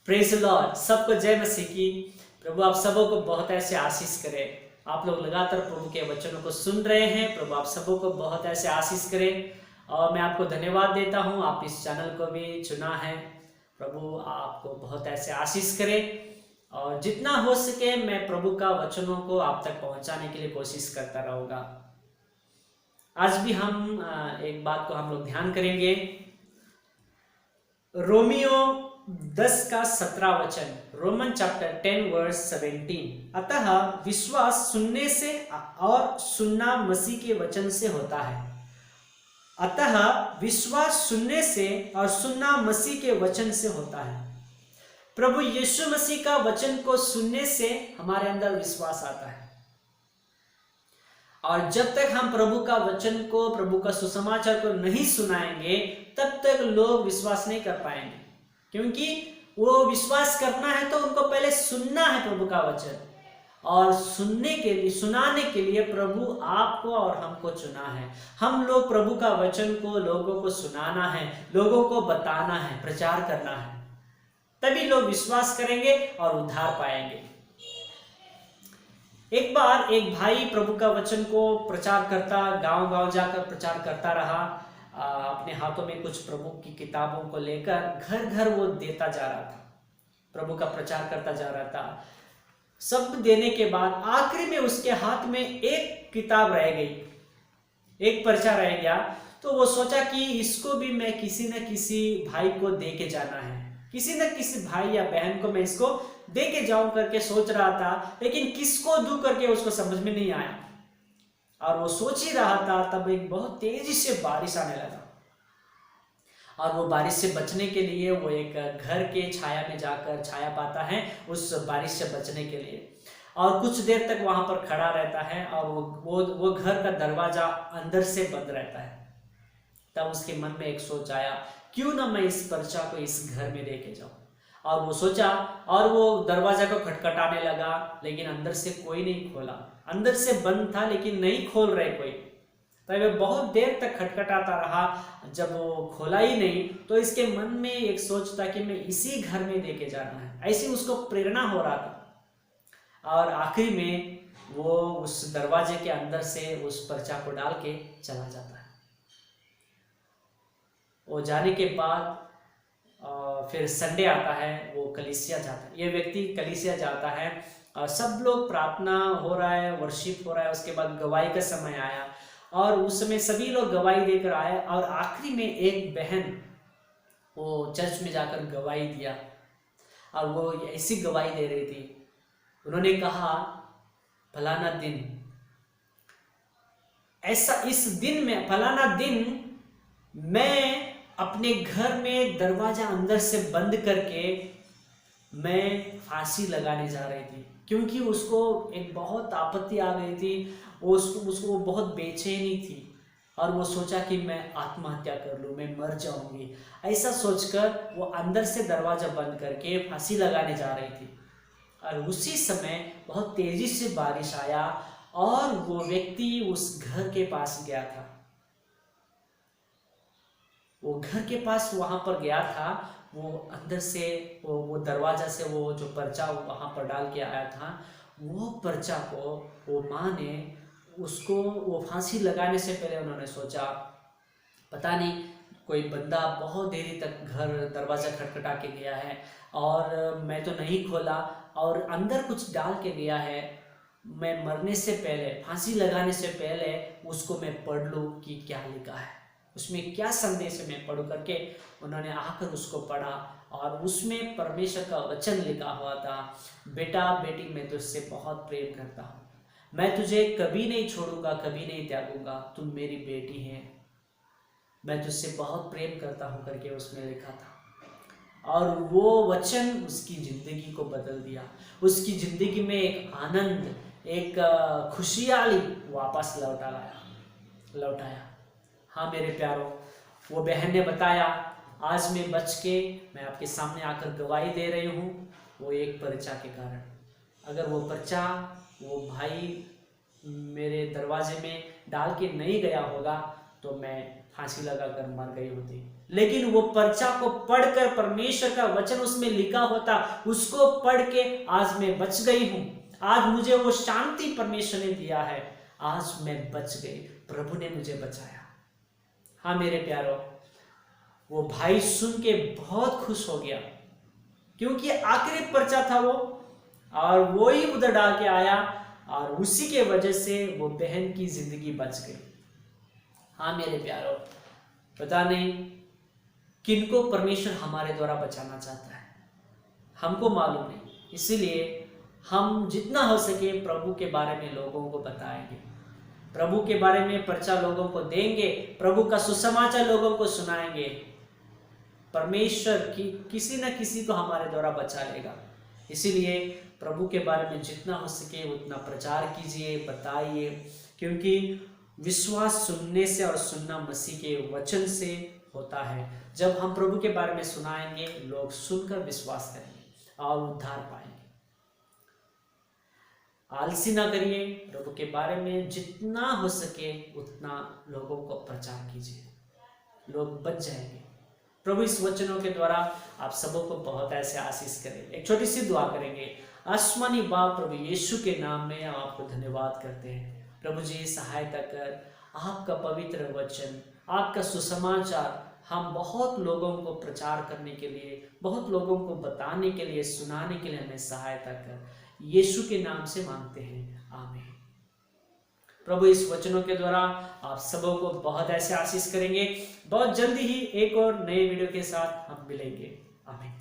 Praise Lord. सबको जय मसीह की। प्रभु आप सबों को बहुत ऐसे आशीष करे। आप लोग लगातार प्रभु के वचनों को सुन रहे हैं। प्रभु आप सबों को बहुत ऐसे आशीष करे और मैं आपको धन्यवाद देता हूं, आप इस चैनल को भी चुना है। प्रभु आपको बहुत ऐसे आशीष करे और जितना हो सके मैं प्रभु का वचनों को आप तक पहुंचाने के लिए कोशिश करता रहूँगा। आज भी हम एक बात को हम लोग ध्यान करेंगे। रोमियो 10:17 रोमन चैप्टर 10 वर्स 17। अतः विश्वास सुनने से और सुनना मसीह के वचन से होता है। अतः विश्वास सुनने से और सुनना मसीह के वचन से होता है। प्रभु यीशु मसीह का वचन को सुनने से हमारे अंदर विश्वास आता है और जब तक हम प्रभु का वचन को, प्रभु का सुसमाचार को नहीं सुनाएंगे तब तक लोग विश्वास नहीं कर पाएंगे, क्योंकि वो विश्वास करना है तो उनको पहले सुनना है प्रभु का वचन। और सुनने के लिए, सुनाने के लिए प्रभु आपको और हमको चुना है। हम लोग प्रभु का वचन को लोगों को सुनाना है, लोगों को बताना है, प्रचार करना है, तभी लोग विश्वास करेंगे और उद्धार पाएंगे। एक बार एक भाई प्रभु का वचन को प्रचार करता, गांव गांव जाकर प्रचार करता रहा। अपने हाथों में कुछ प्रभु की किताबों को लेकर घर घर वो देता जा रहा था, प्रभु का प्रचार करता जा रहा था। सब देने के बाद आखिरी में उसके हाथ में एक किताब रह गई, एक पर्चा रह गया। तो वो सोचा कि इसको भी मैं किसी न किसी भाई को दे के जाना है, किसी न किसी भाई या बहन को मैं इसको दे के जाऊं करके सोच रहा था, लेकिन किसको दूं करके उसको समझ में नहीं आया। और वो सोच ही रहा था, तब एक बहुत तेजी से बारिश आने लगा और वो बारिश से बचने के लिए वो एक घर के छाया में जाकर छाया पाता है उस बारिश से बचने के लिए, और कुछ देर तक वहां पर खड़ा रहता है और वो घर का दरवाजा अंदर से बंद रहता है। तब उसके मन में एक सोच आया, क्यों ना मैं इस पर्चा को इस घर में लेके जाऊं। और वो सोचा और वो दरवाजा को खटखटाने लगा, लेकिन अंदर से कोई नहीं खोला। अंदर से बंद था लेकिन नहीं खोल रहे कोई। तब वो बहुत देर तक खटखटाता रहा, जब वो खोला ही नहीं तो इसके मन में एक सोच था कि मैं इसी घर में लेके जाना है। ऐसी उसको प्रेरणा हो रहा था और आखिरी में वो उस दरवाजे के अंदर से उस पर्चा को डाल के चला जाता है। वो जाने के बाद फिर संडे आता है, वो कलीसिया जाता है। ये व्यक्ति कलीसिया जाता है, सब लोग प्रार्थना हो रहा है, वर्शिप हो रहा है। उसके बाद गवाही का समय आया और उस समय सभी लोग गवाही देकर आए और आखिरी में एक बहन वो चर्च में जाकर गवाही दिया और वो ऐसी गवाही दे रही थी। उन्होंने कहा, फलाना दिन ऐसा, इस दिन में फलाना दिन मैं अपने घर में दरवाजा अंदर से बंद करके मैं फांसी लगाने जा रही थी, क्योंकि उसको एक बहुत आपत्ति आ गई थी। उसको बहुत बेचैनी थी और वो सोचा कि मैं आत्महत्या कर लूँ, मैं मर जाऊंगी। ऐसा सोचकर वो अंदर से दरवाजा बंद करके फांसी लगाने जा रही थी। और उसी समय बहुत तेजी से बारिश आया और वो व्यक्ति उस घर के पास गया था। वो घर के पास वहां पर गया था, वो अंदर से वो दरवाजा से वो जो पर्चा वहां पर डाल के आया था, वो पर्चा को वो माँ ने उसको, वो फांसी लगाने से पहले उन्होंने सोचा, पता नहीं कोई बंदा बहुत देरी तक घर दरवाजा खटखटा के गया है और मैं तो नहीं खोला और अंदर कुछ डाल के गया है। मैं मरने से पहले, फांसी लगाने से पहले उसको मैं पढ़ लूँ कि क्या लिखा है, उसमें क्या संदेश है, मैं पढ़ करके उन्होंने आकर उसको पढ़ा और उसमें परमेश्वर का वचन लिखा हुआ था, बेटा बेटी मैं तुझसे बहुत प्रेम करता हूँ, मैं तुझे कभी नहीं छोड़ूंगा, कभी नहीं त्यागूंगा, तुम मेरी बेटी है, मैं तुझसे बहुत प्रेम करता हूँ करके उसमें लिखा था। और वो वचन उसकी जिंदगी को बदल दिया। उसकी जिंदगी में एक आनंद, एक खुशहाली वापस लौटाया। हाँ मेरे प्यारों, वो बहन ने बताया, आज मैं बच के मैं आपके सामने आकर गवाही दे रही हूँ, वो एक पर्चा के कारण। अगर वो पर्चा वो भाई मेरे दरवाजे में डाल के नहीं गया होगा तो मैं फांसी लगाकर मर गई होती। लेकिन वो पर्चा को पढ़कर परमेश्वर का वचन उसमें लिखा होता, उसको पढ़ के आज मैं बच गई हूं। आज मुझे वो शांति परमेश्वर ने दिया है, आज मैं बच गई, प्रभु ने मुझे बचाया। हाँ मेरे प्यारों, वो भाई सुन के बहुत खुश हो गया, क्योंकि आखिरी पर्चा था वो, और वो ही उधर डाल के आया, और उसी के वजह से वो बहन की जिंदगी बच गई। हाँ मेरे प्यारों, पता नहीं किनको परमेश्वर हमारे द्वारा बचाना चाहता है, हमको मालूम नहीं। इसीलिए हम जितना हो सके प्रभु के बारे में लोगों को बताएंगे, प्रभु के बारे में पर्चा लोगों को देंगे, प्रभु का सुसमाचार लोगों को सुनाएंगे। परमेश्वर की किसी न किसी को हमारे द्वारा बचा लेगा। इसीलिए प्रभु के बारे में जितना हो सके उतना प्रचार कीजिए, बताइए, क्योंकि विश्वास सुनने से और सुनना मसीह के वचन से होता है। जब हम प्रभु के बारे में सुनाएंगे, लोग सुनकर विश्वास करेंगे और उद्धार पाएंगे। आलसी ना करिए, प्रभु के बारे में जितना हो सके उतना लोगों को प्रचार कीजिए, लोग बच जाएंगे। प्रभु इस वचनों के द्वारा आप सबों को बहुत ऐसे आशीष करें। एक छोटी सी दुआ करेंगे। आसमानी बाप, प्रभु यीशु के नाम में हम आपको धन्यवाद करते हैं। प्रभु जी सहायता कर, आपका पवित्र वचन, आपका सुसमाचार हम बहुत लोगों को प्रचार करने के लिए, बहुत लोगों को बताने के लिए, सुनाने के लिए हमें सहायता कर, यीशु के नाम से मांगते हैं, आमीन। प्रभु इस वचनों के द्वारा आप सबों को बहुत ऐसे आशीष करेंगे। बहुत जल्दी ही एक और नए वीडियो के साथ हम मिलेंगे, आमीन।